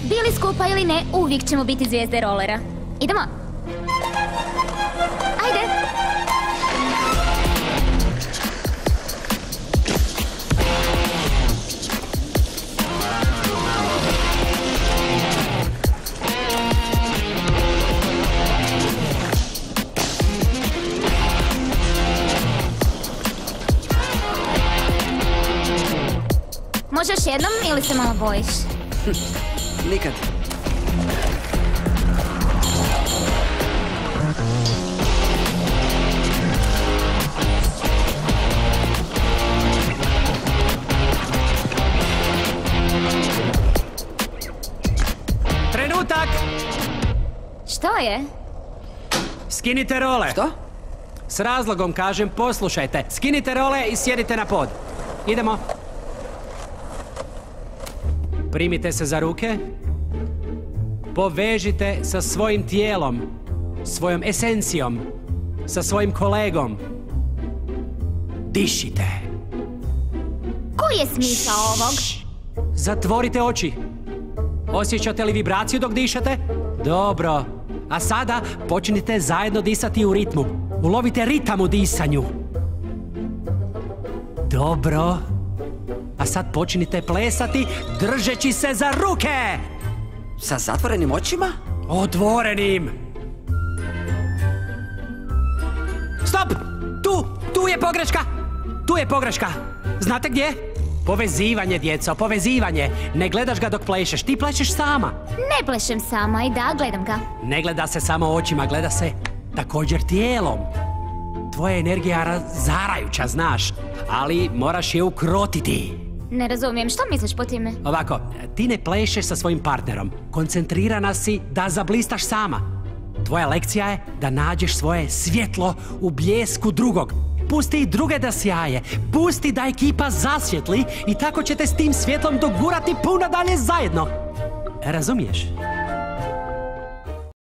Bili skupa ili ne, uvijek ćemo biti zvijezde rolera. Idemo! Ajde! Možeš jednom ili se malo bojiš? Nikad. Trenutak! Što je? Skinite role. Što? S razlogom kažem, poslušajte. Skinite role i sjedite na pod. Idemo. Primite se za ruke. Povežite sa svojim tijelom, svojom esencijom, sa svojim kolegom. Dišite. Koji je smisao ovog? Zatvorite oči. Osjećate li vibraciju dok dišete? Dobro. A sada počnite zajedno disati u ritmu. Ulovite ritam u disanju. Dobro. A sad počnite plesati držeći se za ruke! Sa zatvorenim očima? Otvorenim! Stop! Tu je pogreška! Tu je pogreška! Znate gdje? Povezivanje, djeco, povezivanje. Ne gledaš ga dok plešeš, ti plešeš sama. Ne plešem sama i da, gledam ga. Ne gleda se samo očima, gleda se također tijelom. Tvoja energija je razarajuća, znaš, ali moraš je ukrotiti. Ne razumijem, što misliš po time? Ovako, ti ne plešeš sa svojim partnerom. Koncentrirana si da zablistaš sama. Tvoja lekcija je da nađeš svoje svjetlo u bljesku drugog. Pusti i druge da sjaje. Pusti da ekipa zasvjetli i tako ćete s tim svjetlom dogurati puno dalje zajedno. Razumiješ?